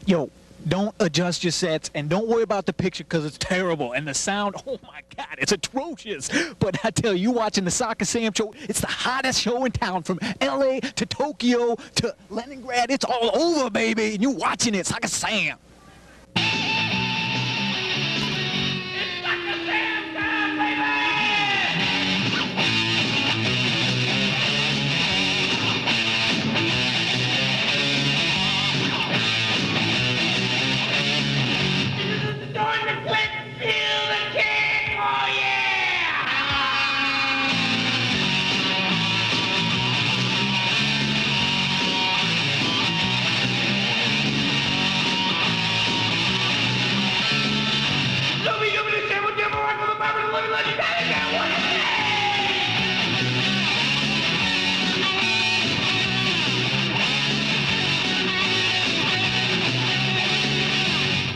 Yo, don't adjust your sets and don't worry about the picture because it's terrible. And the sound, oh my God, it's atrocious. But I tell you, watching the Soccer Sam show, it's the hottest show in town from LA to Tokyo to Leningrad. It's all over, baby. And you're watching it, Soccer Sam.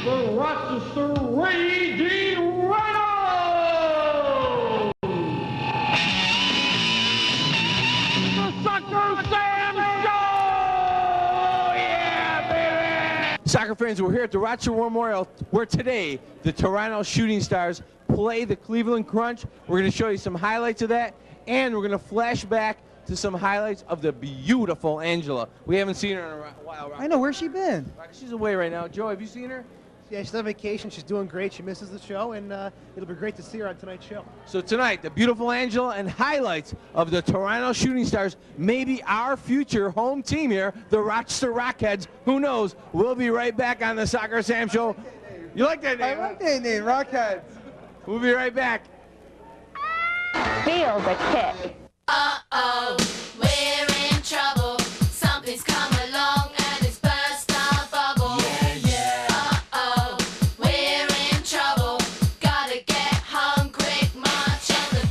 The Rochester Raging Rhinos! The Soccer Sam Show! Yeah, baby! Soccer fans, we're here at the Rochester War Memorial where today the Toronto Shooting Stars play the Cleveland Crunch. We're going to show you some highlights of that, and we're going to flash back to some highlights of the beautiful Angela. We haven't seen her in a while. I know, where's she been? She's away right now. Joe, have you seen her? Yeah, she's on vacation. She's doing great. She misses the show, and it'll be great to see her on tonight's show. So tonight, the beautiful Angela and highlights of the Toronto Shooting Stars, maybe our future home team here, the Rochester Rockheads. Who knows? We'll be right back on the Soccer Sam Show. You like that name? I like that name, Rockheads. We'll be right back. Feel the kick. Uh-oh, we're in trouble. Something's come along and it's burst our bubble. Yeah. Uh-oh, we're in trouble. Gotta get home quick, march on the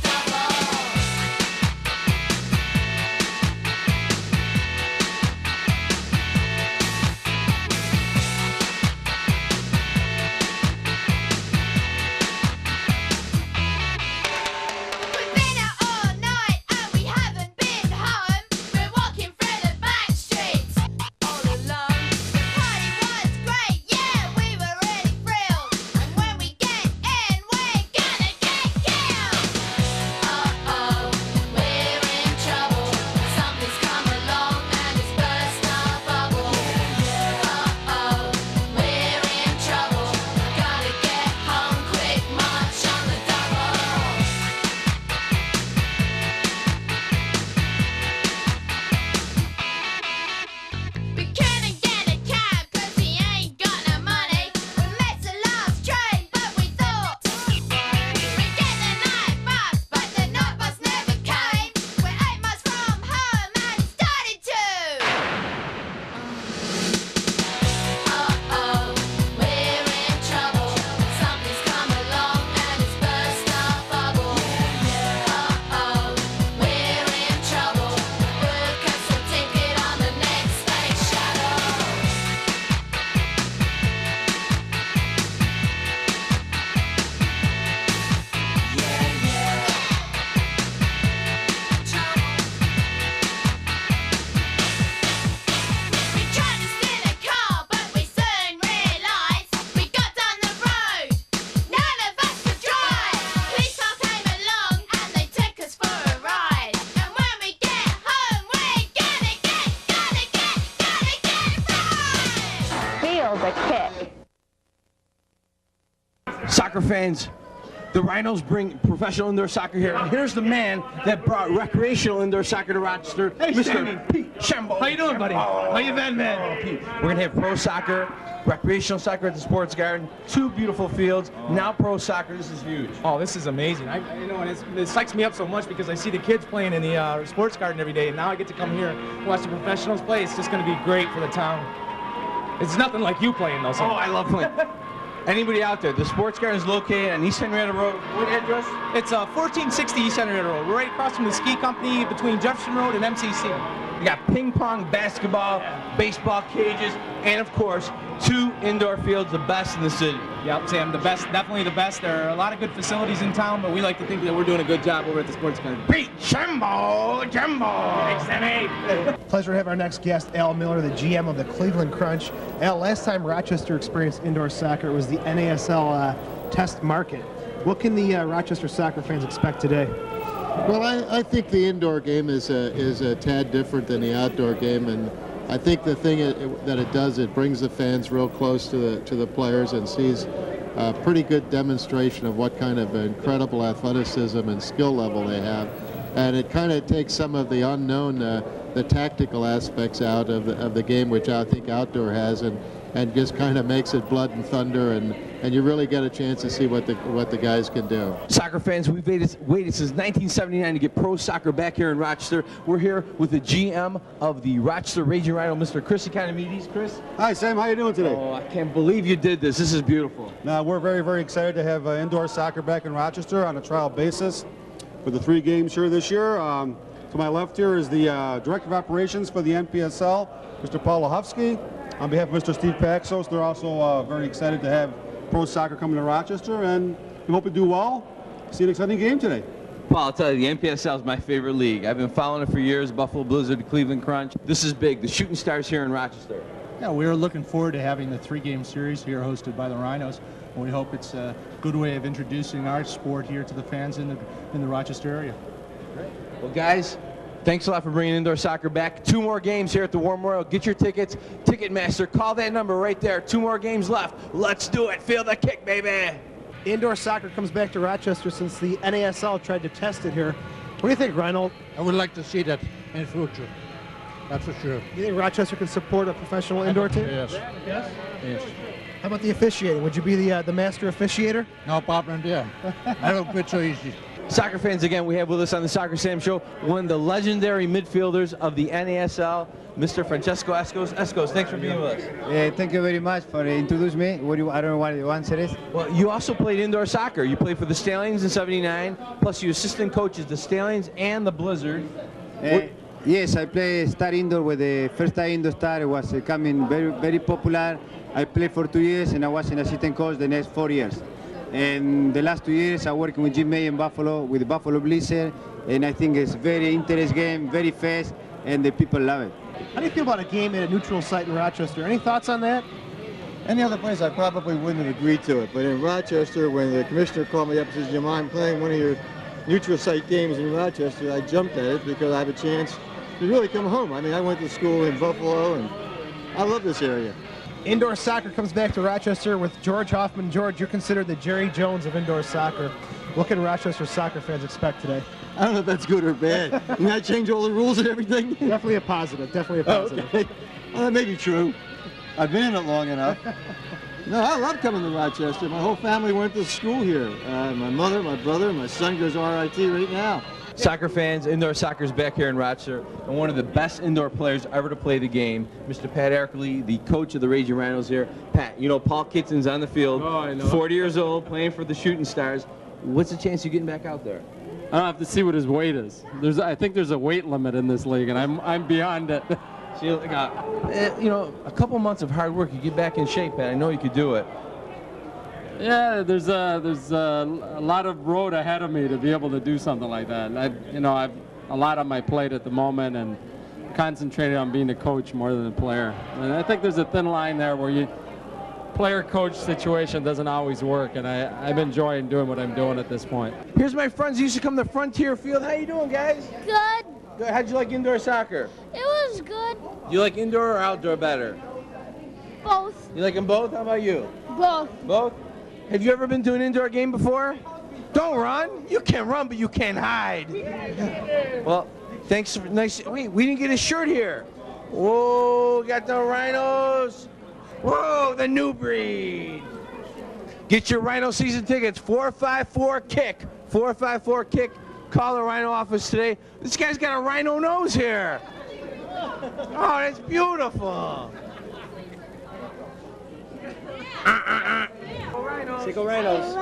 We've been out all night and we haven't been home. We're walking through the back streets all alone. The party was great, yeah, we were really thrilled. And when we get in, we're gonna get killed. Uh-oh, we're in trouble. Something's come along and it's burst our bubble. Uh-oh, we're in trouble. Gotta get home quick, march on the double. We couldn't get a cab 'cause we ain't got no money. We missed the last train, but we thought we'd get the night bus, but the night bus never came. We're 8 miles from home and started to. Uh-oh, we're in trouble. Something's come along and it's burst our bubble. Uh-oh, we're in trouble. Book us a ticket on the next space shuttle. We tried to steal a car, but we soon realised we got down the road. None of us could drive. Police car came along and they took us for a ride. And when we get home, we're gonna get right. Feel the kick. Soccer fans, the Rhinos bring professional indoor soccer here. And here's the man that brought recreational indoor soccer to Rochester, Mr. Pete Shambo. How you doing, buddy? How you been, man? Pete, we're going to have pro soccer, recreational soccer at the Sports Garden, 2 beautiful fields, now pro soccer. This is huge. Oh, this is amazing. You know, and it psychs me up so much because I see the kids playing in the sports garden every day, and now I get to come here and watch the professionals play. It's just going to be great for the town. It's nothing like you playing, though. So. Oh, I love playing. Anybody out there, the Sports Garden is located on East Henrietta Road. What address? It's 1460 East Henrietta Road. We're right across from the ski company between Jefferson Road and MCC. We got ping pong, basketball, baseball cages, and of course, 2 indoor fields, the best in the city. Yep, Sam, the best, definitely the best. There are a lot of good facilities in town, but we like to think that we're doing a good job over at the Sports Garden. Beat Jumbo! Thanks, Sammy. Pleasure to have our next guest, Al Miller, the GM of the Cleveland Crunch. Al, last time Rochester experienced indoor soccer was the NASL test market. What can the Rochester soccer fans expect today? Well, I think the indoor game is a tad different than the outdoor game, and I think the thing that it does, it brings the fans real close to the players and sees a pretty good demonstration of what kind of incredible athleticism and skill level they have, and it kind of takes some of the unknown, the tactical aspects out of the game, which I think outdoor has, and just kind of makes it blood and thunder, and you really get a chance to see what the guys can do. Soccer fans, we've waited since 1979 to get pro soccer back here in Rochester. We're here with the GM of the Rochester Raging Rhino, Mr. Chris Economides. Chris? Hi, Sam. How you doing today? Oh, I can't believe you did this. This is beautiful. Now, we're very, very excited to have indoor soccer back in Rochester on a trial basis for the 3 games here this year. To my left here is the Director of Operations for the NPSL, Mr. Paul Lahofsky. On behalf of Mr. Steve Paxos, they're also very excited to have pro soccer coming to Rochester, and we hope to do well. See an exciting game today. Paul, I'll tell you, the NPSL is my favorite league. I've been following it for years, Buffalo Blizzard, Cleveland Crunch. This is big, the Shooting Stars here in Rochester. Yeah, we're looking forward to having the 3-game series here hosted by the Rhinos. And we hope it's a good way of introducing our sport here to the fans in the Rochester area. Great. Well, guys, thanks a lot for bringing indoor soccer back. 2 more games here at the War Memorial. Get your tickets. Ticketmaster, call that number right there. 2 more games left. Let's do it. Feel the kick, baby. Indoor soccer comes back to Rochester since the NASL tried to test it here. What do you think, Reinhold? I would like to see that in the future. That's for sure. You think Rochester can support a professional indoor team? Yes. Yes? Yes. How about the officiating? Would you be the master officiator? No problem, yeah. I don't quit so easy. Soccer fans, again, we have with us on the Soccer Sam Show one of the legendary midfielders of the NASL, Mr. Francesco Escos. Escos, thanks for being with us. Thank you very much for introducing me. I don't know what the answer is. Well, you also played indoor soccer. You played for the Stallions in '79, plus you assistant coaches the Stallions and the Blizzard. Yes, I play Star Indoor with the first time Indoor Star. It was coming very, very popular. I played for 2 years and I was an assistant coach the next 4 years. And the last 2 years I worked with Jim May in Buffalo, with the Buffalo Blizzard, and I think it's very interesting game, very fast, and the people love it. How do you feel about a game at a neutral site in Rochester? Any thoughts on that? Any other place I probably wouldn't have agreed to it, but in Rochester, when the commissioner called me up and says, "Do you mind playing one of your neutral site games in Rochester?" I jumped at it because I have a chance to really come home. I mean, I went to school in Buffalo, and I love this area. Indoor soccer comes back to Rochester with George Hoffman. George, you're considered the Jerry Jones of indoor soccer. What can Rochester soccer fans expect today? I don't know if that's good or bad. Can I change all the rules and everything? Definitely a positive. Definitely a positive. Okay. Well, that may be true. I've been in it long enough. No, I love coming to Rochester. My whole family went to school here. My mother, my brother, my son goes to RIT right now. Soccer fans, indoor soccer is back here in Rochester, and one of the best indoor players ever to play the game, Mr. Pat Erkley, the coach of the Raging Rhinos here. Pat, you know Paul Kittson's on the field, 40 years old, playing for the Shooting Stars. What's the chance of you getting back out there? I don't have to see what his weight is. I think there's a weight limit in this league, and I'm beyond it. So, you know, a couple months of hard work, you get back in shape, Pat. I know you could do it. Yeah, there's a lot of road ahead of me to be able to do something like that. I've a lot on my plate at the moment, and concentrated on being a coach more than a player. And I think there's a thin line there where player-coach situation doesn't always work, and I'm enjoying doing what I'm doing at this point. Here's my friends who used to come to Frontier Field. How you doing, guys? Good. Good. How'd you like indoor soccer? It was good. You like indoor or outdoor better? Both. You like them both? How about you? Both. Both? Have you ever been to an indoor game before? Don't run. You can run, but you can't hide. Well, thanks. Nice. Wait, we didn't get a shirt here. Whoa, got the Rhinos. Whoa, the new breed. Get your Rhino season tickets. 454-KICK. 454-KICK. Call the Rhino office today. This guy's got a rhino nose here. Oh, that's beautiful. Go Rhinos.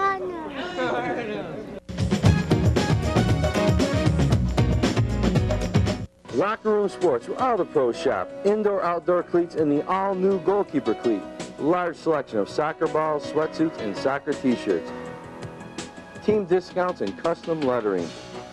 Locker Room Sports, where all the pros shop. Indoor-outdoor cleats and the all-new goalkeeper cleat. Large selection of soccer balls, sweatsuits, and soccer t-shirts. Team discounts and custom lettering.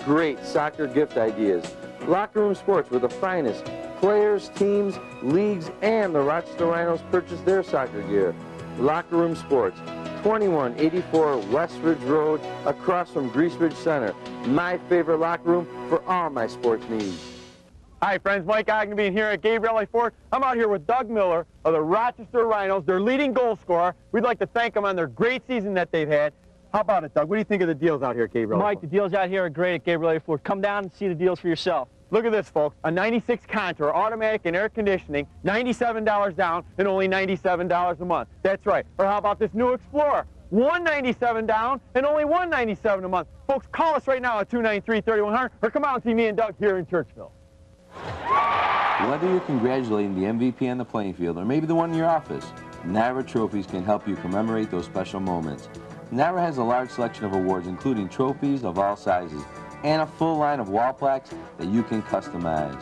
Great soccer gift ideas. Locker Room Sports, where the finest players, teams, leagues, and the Rochester Rhinos purchase their soccer gear. Locker Room Sports, 2184 West Ridge Road, across from Grease Ridge Center. My favorite locker room for all my sports needs. Hi friends, Mike Ogdenby here at Gabriel A. Ford. I'm out here with Doug Miller of the Rochester Rhinos, their leading goal scorer. We'd like to thank them on their great season that they've had. How about it, Doug? What do you think of the deals out here at Gabriel? Mike, the deals out here are great at Gabriel A. Ford. Come down and see the deals for yourself. Look at this, folks. A 96 Contour, automatic and air conditioning, $97 down and only $97 a month. That's right. Or how about this new Explorer? $197 down and only $197 a month. Folks, call us right now at 293-3100 or come out and see me and Doug here in Churchville. Whether you're congratulating the MVP on the playing field or maybe the one in your office, NYRA Trophies can help you commemorate those special moments. NYRA has a large selection of awards, including trophies of all sizes and a full line of wall plaques that you can customize.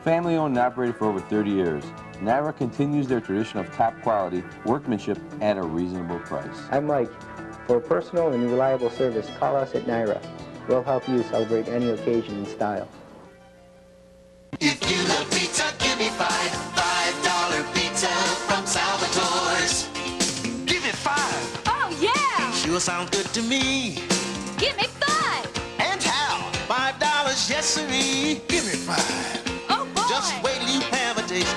Family owned and operated for over 30 years, NYRA continues their tradition of top quality workmanship at a reasonable price. I'm Mike. For personal and reliable service, call us at NYRA. We'll help you celebrate any occasion in style. If you love pizza, give me $5 pizza from Salvatore's. Give it $5. Oh, yeah! Sure sounds good to me. Give me $5. And how? $5, yes sirree. Give me $5. Oh, boy! Just wait till you have a taste.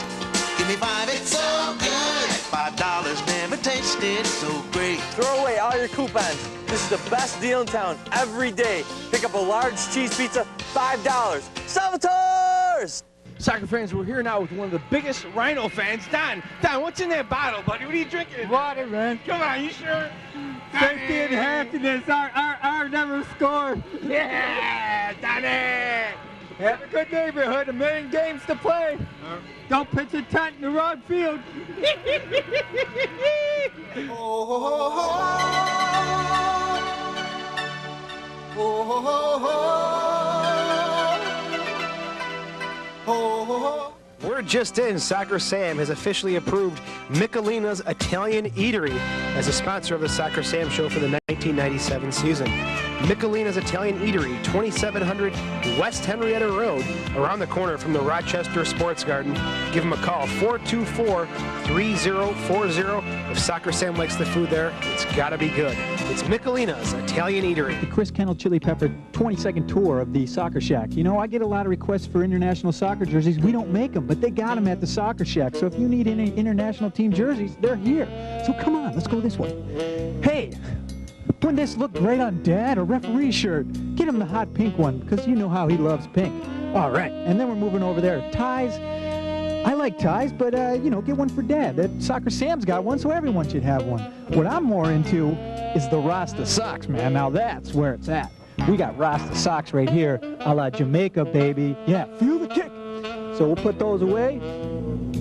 Give me $5, it's so good. $5 never tasted so great. Throw away all your coupons. This is the best deal in town every day. Pick up a large cheese pizza, $5. Salvatore's! Soccer fans, we're here now with one of the biggest Rhino fans, Don. Don, what's in that bottle, buddy? What are you drinking? Water, man. Come on, you sure? Safety and happiness. Our never score. Yeah, Donnie! Have a good neighborhood, 1 million games to play. Don't pitch a tent in the wrong field. We're just in. Soccer Sam has officially approved Michelina's Italian Eatery as a sponsor of the Soccer Sam show for the 1997 season. Michelina's Italian Eatery, 2700 West Henrietta Road, around the corner from the Rochester Sports Garden. Give them a call, 424-3040. If Soccer Sam likes the food there, it's gotta be good. It's Michelina's Italian Eatery. The Chris Kennel Chili Pepper 20-second tour of the Soccer Shack. You know, I get a lot of requests for international soccer jerseys. We don't make them, but they got them at the Soccer Shack. So if you need any international team jerseys, they're here. So come on, let's go this way. Hey, wouldn't this look great on Dad? A referee shirt. Get him the hot pink one, because you know how he loves pink. All right, and then we're moving over there. Ties. I like ties, but, you know, get one for Dad. That Soccer Sam's got one, so everyone should have one. What I'm more into is the Rasta socks, man. Now that's where it's at. We got Rasta socks right here, a la Jamaica, baby. Yeah, feel the kick. So we'll put those away.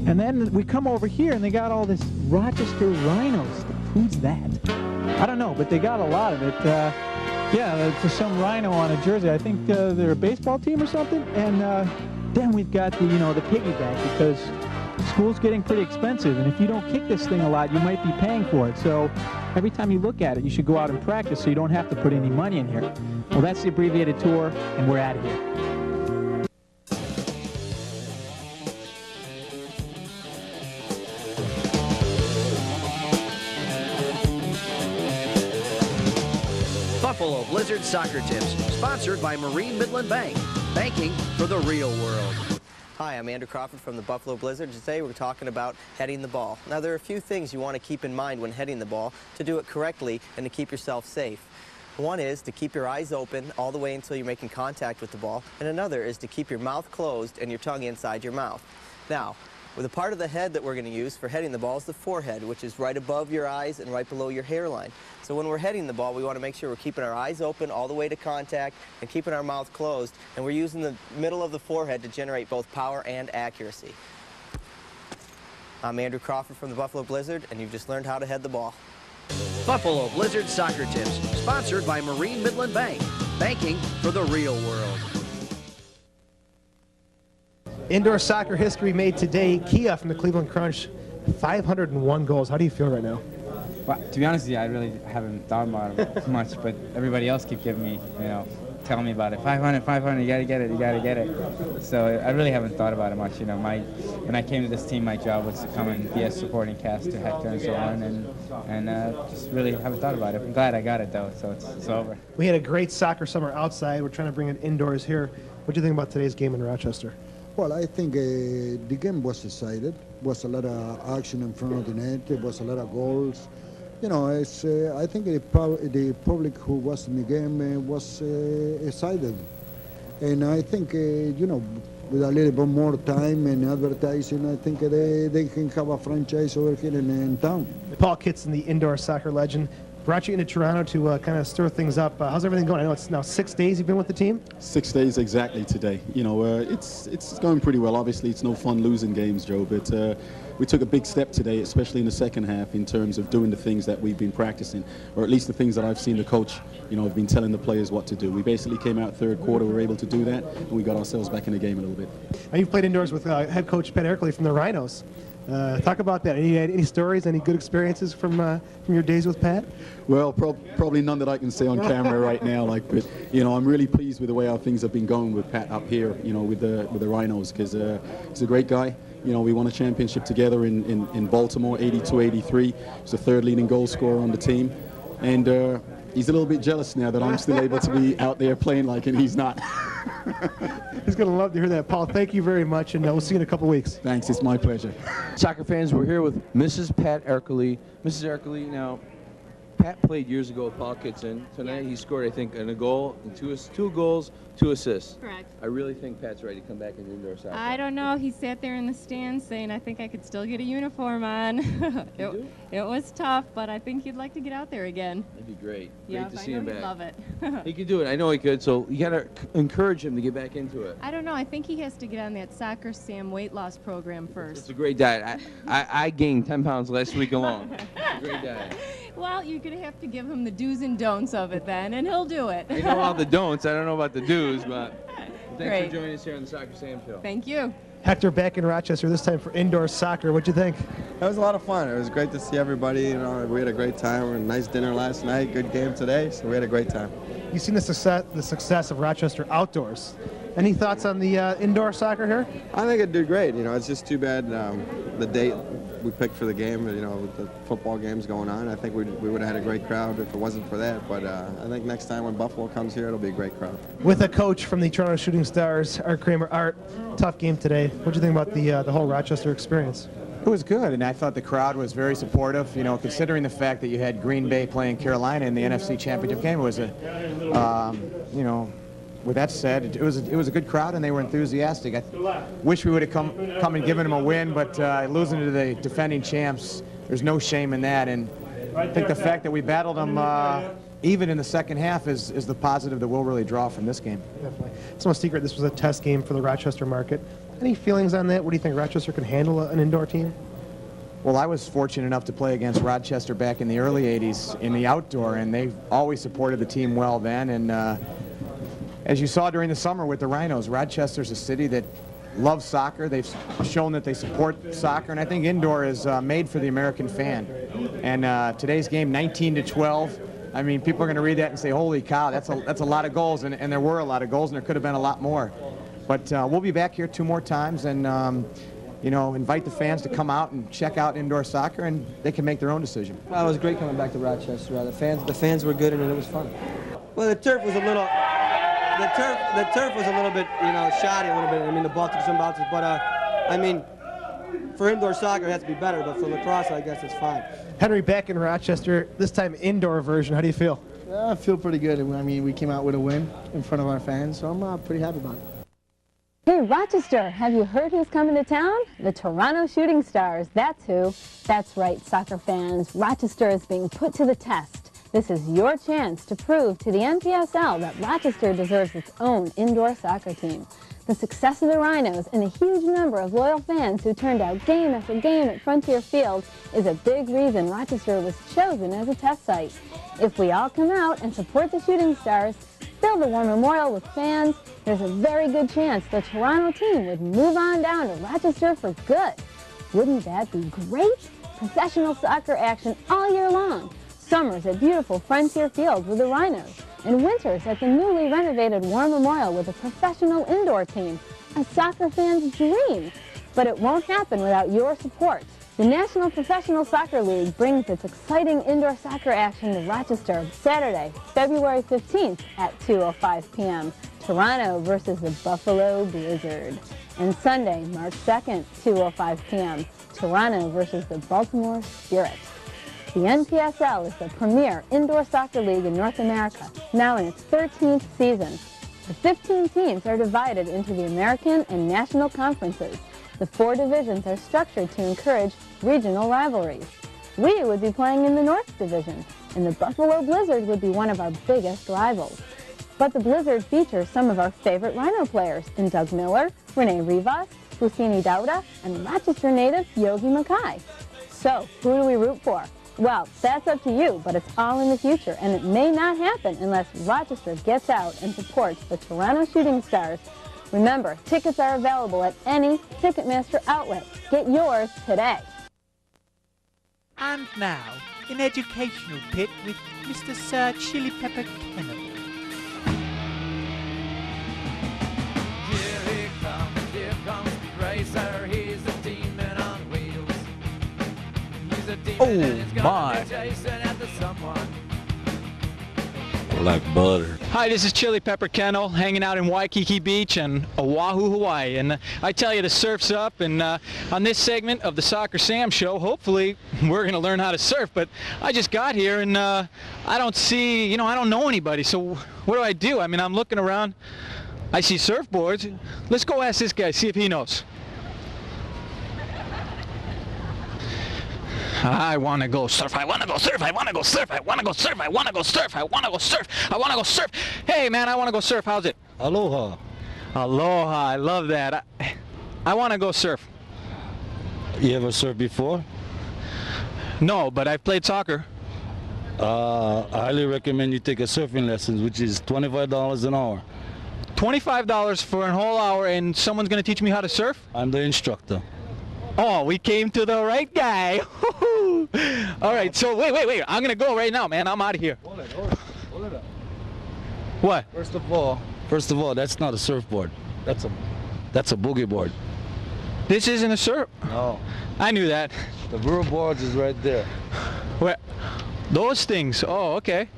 And then we come over here, and they got all this Rochester Rhino stuff. Who's that? I don't know, but they got a lot of it. Yeah, it's some rhino on a jersey. I think they're a baseball team or something. And then we've got the, you know, the piggyback, because school's getting pretty expensive. And if you don't kick this thing a lot, you might be paying for it. So every time you look at it, you should go out and practice so you don't have to put any money in here. Well, that's the abbreviated tour, and we're out of here. Buffalo Blizzard Soccer Tips, sponsored by Marine Midland Bank. Banking for the real world. Hi, I'm Andrew Crawford from the Buffalo Blizzard. Today we're talking about heading the ball. Now there are a few things you want to keep in mind when heading the ball to do it correctly and to keep yourself safe. One is to keep your eyes open all the way until you're making contact with the ball, and another is to keep your mouth closed and your tongue inside your mouth. Now, with a part of the head that we're going to use for heading the ball is the forehead, which is right above your eyes and right below your hairline. So when we're heading the ball, we want to make sure we're keeping our eyes open all the way to contact and keeping our mouth closed, and we're using the middle of the forehead to generate both power and accuracy. I'm Andrew Crawford from the Buffalo Blizzard, and you've just learned how to head the ball. Buffalo Blizzard Soccer Tips, sponsored by Marine Midland Bank. Banking for the real world. Indoor soccer history made today. Kia from the Cleveland Crunch, 501 goals. How do you feel right now? Well, to be honest with you, I really haven't thought about it much, but everybody else keep giving me, telling me about it. 500, 500, you gotta get it, you gotta get it. So I really haven't thought about it much. When I came to this team, my job was to come and be a supporting cast to Hector and so on, and just really haven't thought about it. I'm glad I got it though, so it's over. We had a great soccer summer outside. We're trying to bring it indoors here. What do you think about today's game in Rochester? Well, I think the game was excited. Was a lot of action in front of the net. There was a lot of goals. I think the public who was in the game was excited. And I think, with a little bit more time and advertising, I think they can have a franchise over here in town. Paul Kitson, the indoor soccer legend, brought you into Toronto to kind of stir things up. How's everything going? I know it's now 6 days you've been with the team? 6 days exactly today. It's going pretty well. Obviously, it's no fun losing games, Joe, but we took a big step today, especially in the second half, in terms of doing the things that we've been practicing, or at least the things that I've seen the coach, have been telling the players what to do. We basically came out third quarter, we were able to do that, and we got ourselves back in the game a little bit. Now, you've played indoors with head coach Pat Erkley from the Rhinos. Talk about that. Any stories, any good experiences from your days with Pat? Well, probably none that I can say on camera right now. But I'm really pleased with the way how things have been going with Pat up here. With the Rhinos, because he's a great guy. We won a championship together in Baltimore, 82-83. He's the third leading goal scorer on the team, and he's a little bit jealous now that I'm still able to be out there playing like him. He's not. He's going to love to hear that. Paul, thank you very much, and we'll see you in a couple weeks. Thanks, it's my pleasure. Soccer fans, we're here with Mrs. Pat Erkley. Mrs. Erkley, now, Pat played years ago with Paul Kitson. Tonight he scored, I think, a goal, and two goals, 2 assists. Correct. I really think Pat's ready to come back into indoor soccer. I don't know. He sat there in the stands saying, I think I could still get a uniform on. It was tough, but I think he'd like to get out there again. That'd be great. Yeah, Great to see him back. He'd love it. He could do it. I know he could, so you got to encourage him to get back into it. I don't know. I think he has to get on that Soccer Sam weight loss program first. It's a great diet. I gained 10 pounds last week alone. It's a great diet. Well, you're going to have to give him the do's and don'ts of it then, and he'll do it. I know all the don'ts. I don't know about the do's, but thanks Great. for joining us here on the Soccer Sam Show. Thank you. Hector back in Rochester, this time for indoor soccer. What'd you think? It was a lot of fun. It was great to see everybody. We had a great time. We had a nice dinner last night. Good game today, so we had a great time. You've seen the success of Rochester outdoors. Any thoughts on the indoor soccer here? I think it did great. It's just too bad the date we picked for the game, with the football games going on. I think we would have had a great crowd if it wasn't for that. But I think next time when Buffalo comes here, it'll be a great crowd. With a coach from the Toronto Shooting Stars, Art Kramer. Art, tough game today. What do you think about the whole Rochester experience? It was good, and I thought the crowd was very supportive. Considering the fact that you had Green Bay playing Carolina in the NFC Championship game, it was with that said, it was a good crowd, and they were enthusiastic. I wish we would have come and given them a win, but losing to the defending champs, there's no shame in that. And I think the fact that we battled them even in the second half is the positive that we'll really draw from this game. Definitely. It's no secret this was a test game for the Rochester market. Any feelings on that? What do you think, Rochester can handle an indoor team? Well, I was fortunate enough to play against Rochester back in the early 80s in the outdoor, and they always supported the team well then. And as you saw during the summer with the Rhinos, Rochester's a city that loves soccer. They've shown that they support soccer, and I think indoor is made for the American fan. And today's game, 19-12. I mean, people are going to read that and say, "Holy cow, that's a lot of goals," and there were a lot of goals, and there could have been a lot more. But we'll be back here 2 more times, and invite the fans to come out and check out indoor soccer, and they can make their own decision. Well, it was great coming back to Rochester. The fans were good, and it was fun. Well, the turf was a little. The turf was a little bit, shoddy a little bit. I mean, the ball took some bounces, but for indoor soccer, it has to be better. But for lacrosse, I guess it's fine. Henry back in Rochester, this time indoor version. How do you feel? I feel pretty good. I mean, we came out with a win in front of our fans, so I'm pretty happy about it. Hey, Rochester, have you heard who's coming to town? The Toronto Shooting Stars, that's who. That's right, soccer fans. Rochester is being put to the test. This is your chance to prove to the NPSL that Rochester deserves its own indoor soccer team. The success of the Rhinos and the huge number of loyal fans who turned out game after game at Frontier Field is a big reason Rochester was chosen as a test site. If we all come out and support the Shooting Stars, fill the War Memorial with fans, there's a very good chance the Toronto team would move on down to Rochester for good. Wouldn't that be great? Professional soccer action all year long. Summers at beautiful Frontier Field with the Rhinos, and winters at the newly renovated War Memorial with a professional indoor team. A soccer fan's dream. But it won't happen without your support. The National Professional Soccer League brings its exciting indoor soccer action to Rochester Saturday, February 15th at 2:05 p.m. Toronto versus the Buffalo Blizzard. And Sunday, March 2nd, 2:05 p.m. Toronto versus the Baltimore Spirit. The NPSL is the premier indoor soccer league in North America, now in its 13th season. The 15 teams are divided into the American and National Conferences. The 4 divisions are structured to encourage regional rivalries. We would be playing in the North Division, and the Buffalo Blizzard would be one of our biggest rivals. But the Blizzard features some of our favorite Rhino players in Doug Miller, Rene Rivas, Husseini Dauda, and Rochester native Yogi Mackay. So, who do we root for? Well, that's up to you, but it's all in the future, and it may not happen unless Rochester gets out and supports the Toronto Shooting Stars. Remember, tickets are available at any Ticketmaster outlet. Get yours today. And now, an educational bit with Mr. Sir Chili Pepper Kennel. Here comes Racer, he's a demon on wheels. He's a demon and he's gonna be chasing after someone. Like butter. Hi, this is Chili Pepper Kennel, hanging out in Waikiki Beach and Oahu, Hawaii. And I tell you, the surf's up, and on this segment of the Soccer Sam Show, hopefully we're going to learn how to surf. But I just got here, and I don't see, I don't know anybody. So what do? I mean, I'm looking around. I see surfboards. Let's go ask this guy, see if he knows. I want to go surf. I want to go surf. I want to go surf. I want to go surf. I want to go surf. I want to go surf. I want to go surf. Hey, man, I want to go surf. How's it? Aloha. Aloha. I love that. I want to go surf. You ever surfed before? No, but I've played soccer. I highly recommend you take a surfing lessons, which is $25 an hour. $25 for an whole hour, and someone's going to teach me how to surf? I'm the instructor. Oh, we came to the right guy. All right, so wait. I'm going to go right now, man. I'm out of here. Hold it up. What? First of all, that's not a surfboard. That's a boogie board. This isn't a surf? No. I knew that. The real boards is right there. Where? Those things. Oh, okay.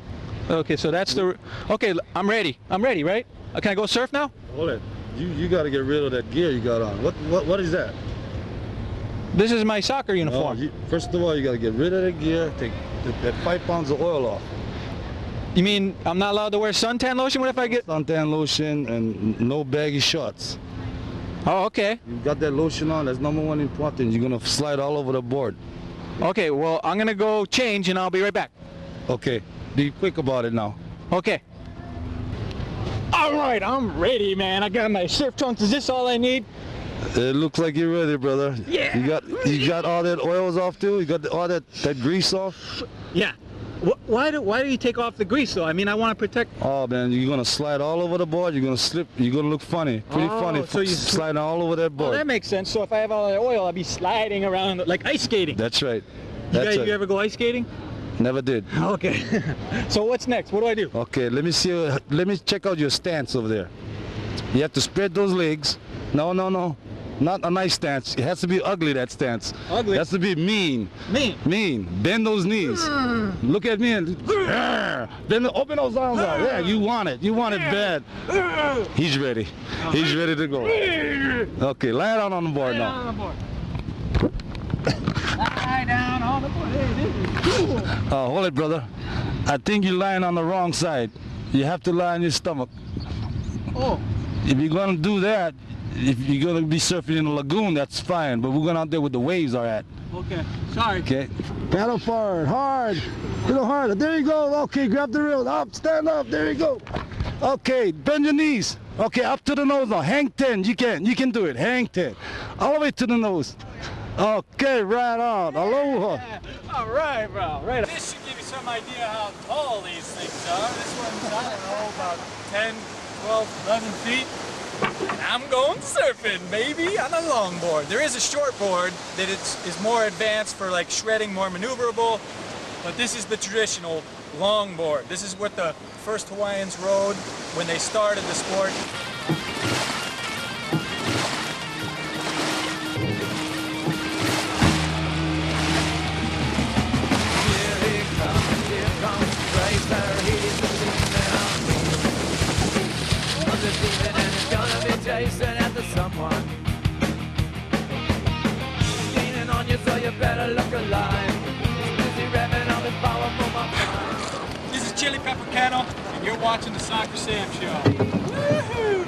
Okay, so that's the... Okay, I'm ready. I'm ready, right? Can I go surf now? Hold it. You got to get rid of that gear you got on. What is that? This is my soccer uniform. No, first of all, you got to get rid of the gear. Take that 5 pounds of oil off. You mean I'm not allowed to wear suntan lotion? What if I get... Suntan lotion and no baggy shorts. Oh, okay. You got that lotion on. That's number one important. You're going to slide all over the board. Okay, well, I'm going to go change and I'll be right back. Okay. Be quick about it now. Okay. All right, I'm ready, man. I got my surf trunks. Is this all I need? It looks like you're ready, brother. Yeah. You got all that oils off too? You got all that grease off? Yeah. Why do you take off the grease though? I mean, I want to protect. Oh man, you're gonna slide all over the board. You're gonna slip. You're gonna look funny, pretty funny. So you sliding all over that board. Oh, that makes sense. So if I have all that oil, I'll be sliding around like ice skating. That's right. You ever go ice skating? Never did. Okay. So what's next? What do I do? Okay, let me see. Let me check out your stance over there. You have to spread those legs. No. Not a nice stance. It has to be ugly, that stance. Ugly? It has to be mean. Mean? Bend those knees. Look at me and then open those arms out. Yeah, you want it. You want it bad. He's ready. He's ready to go. Okay, lie down on the board now. Lie down on the board. Hey, this is cool. Hold it, brother. I think you're lying on the wrong side. You have to lie on your stomach. Oh. If you're going to do that, if you're going to be surfing in a lagoon, that's fine. But we're going out there where the waves are at. Okay. Sorry. Okay. Paddle forward, hard. A little harder. There you go. Okay, grab the reel. Up, stand up. There you go. Okay, bend your knees. Okay, up to the nose now. Hang 10. You can do it. Hang 10. All the way to the nose. Okay, right on. Aloha. All right, bro. Right. This should give you some idea how tall these things are. This one's, I don't know, about 10, 12, 11 feet. And I'm going surfing, baby, on a longboard. There is a short board that is more advanced for like shredding, more maneuverable. But this is the traditional longboard. This is what the first Hawaiians rode when they started the sport. Chasing after someone, leaning on you, so you better look alive. Busy revving up his powerful mind. This is Chili Pepper Kennel, and you're watching the Soccer Sam Show. Woohoo!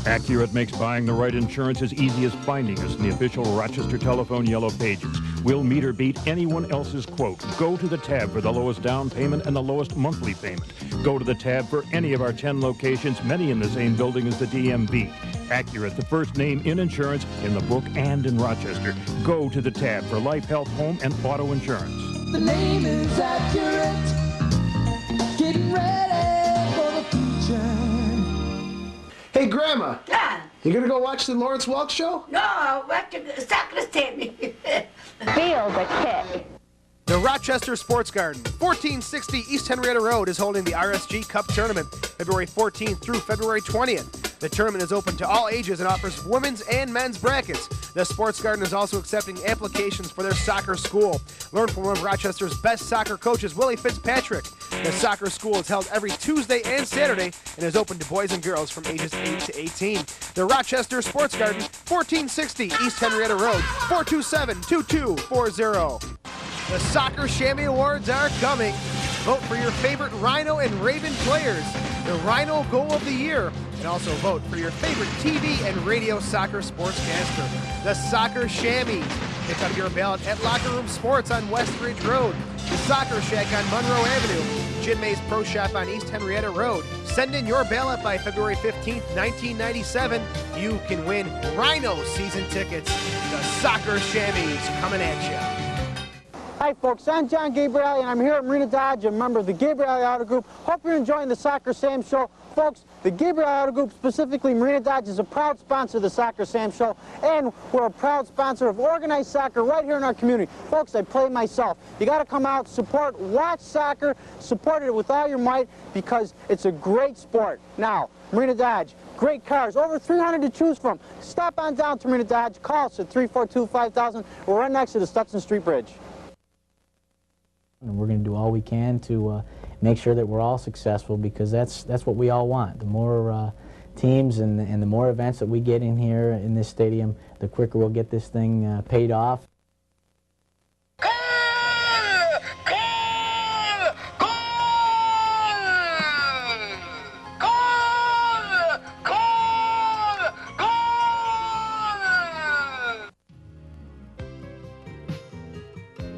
Accurate makes buying the right insurance as easy as finding us in the official Rochester Telephone Yellow Pages. We'll meet or beat anyone else's quote. Go to the tab for the lowest down payment and the lowest monthly payment. Go to the tab for any of our 10 locations, many in the same building as the DMV. Accurate, the first name in insurance in the Brook and in Rochester. Go to the tab for life, health, home, and auto insurance. The name is Accurate, getting ready for the future. Hey, Grandma. Yeah. You gonna go watch the Lawrence Welk show? No, what the Soccer Sammy. Feel the kick. The Rochester Sports Garden, 1460 East Henrietta Road, is holding the RSG Cup Tournament February 14th through February 20th. The tournament is open to all ages and offers women's and men's brackets. The Sports Garden is also accepting applications for their soccer school. Learn from one of Rochester's best soccer coaches, Willie Fitzpatrick. The soccer school is held every Tuesday and Saturday and is open to boys and girls from ages 8 to 18. The Rochester Sports Garden, 1460 East Henrietta Road, 427-2240. The Soccer Chamois Awards are coming. Vote for your favorite Rhino and Raven players, the Rhino Goal of the Year, and also vote for your favorite TV and radio soccer sportscaster, the Soccer Chamois. Pick up your ballot at Locker Room Sports on West Ridge Road, the Soccer Shack on Monroe Avenue, Jim May's Pro Shop on East Henrietta Road. Send in your ballot by February 15th, 1997. You can win Rhino season tickets. The Soccer Chamois coming at you. Hi folks, I'm John Gabriel and I'm here at Marina Dodge, a member of the Gabriel Auto Group. Hope you're enjoying the Soccer Sam Show. Folks, the Gabriel Auto Group, specifically Marina Dodge, is a proud sponsor of the Soccer Sam Show, and we're a proud sponsor of organized soccer right here in our community. Folks, I play myself. You got to come out, support, watch soccer, support it with all your might because it's a great sport. Now, Marina Dodge, great cars, over 300 to choose from. Stop on down to Marina Dodge, call us at 342-5000. We're right next to the Stutson Street Bridge. And we're going to do all we can to make sure that we're all successful because that's what we all want. The more teams and the more events that we get in here in this stadium, the quicker we'll get this thing paid off.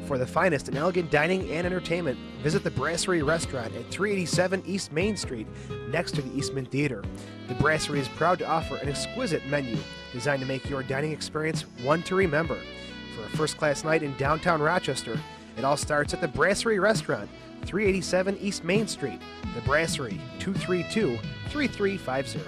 For the finest in elegant dining and entertainment, visit the Brasserie Restaurant at 387 East Main Street, next to the Eastman Theater. The Brasserie is proud to offer an exquisite menu designed to make your dining experience one to remember. For a first-class night in downtown Rochester, it all starts at the Brasserie Restaurant, 387 East Main Street. The Brasserie, 232-3350.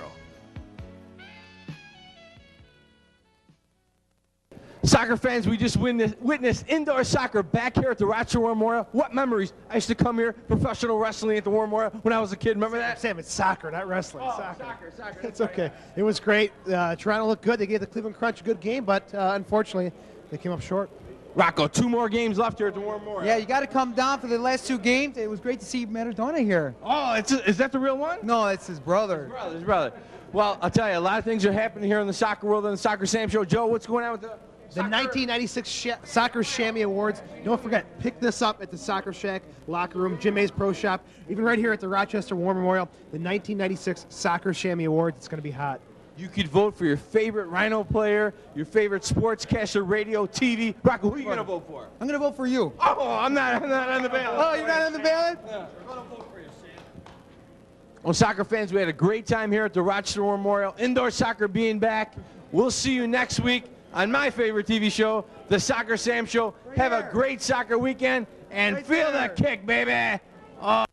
Soccer fans, we just witnessed indoor soccer back here at the Rochester War Memorial. What memories? I used to come here, professional wrestling at the War Memorial when I was a kid. Remember that? Sam, it's soccer, not wrestling. Oh, soccer. Soccer. It's okay. It was great. Toronto looked good. They gave the Cleveland Crunch a good game, but unfortunately, they came up short. Rocco, 2 more games left here at the War Memorial. Yeah, you got to come down for the last 2 games. It was great to see Maradona here. Oh, is that the real one? No, it's his brother. His brother. Well, I'll tell you, a lot of things are happening here in the soccer world and the Soccer Sam Show. Joe, what's going on with the 1996 Soccer Chamois Awards. Don't forget, pick this up at the Soccer Shack, Locker Room, Jim May's Pro Shop, even right here at the Rochester War Memorial, the 1996 Soccer Chamois Awards. It's going to be hot. You could vote for your favorite Rhino player, your favorite sportscaster, radio, TV. Rocco, who are you going to vote for? I'm going to vote for you. Oh, I'm not on the ballot. Oh, you're not on the ballot? Yeah. Well, soccer fans, we had a great time here at the Rochester War Memorial. Indoor soccer being back. We'll see you next week on my favorite TV show, The Soccer Sam Show. Have a great soccer weekend and feel the kick, baby. Oh.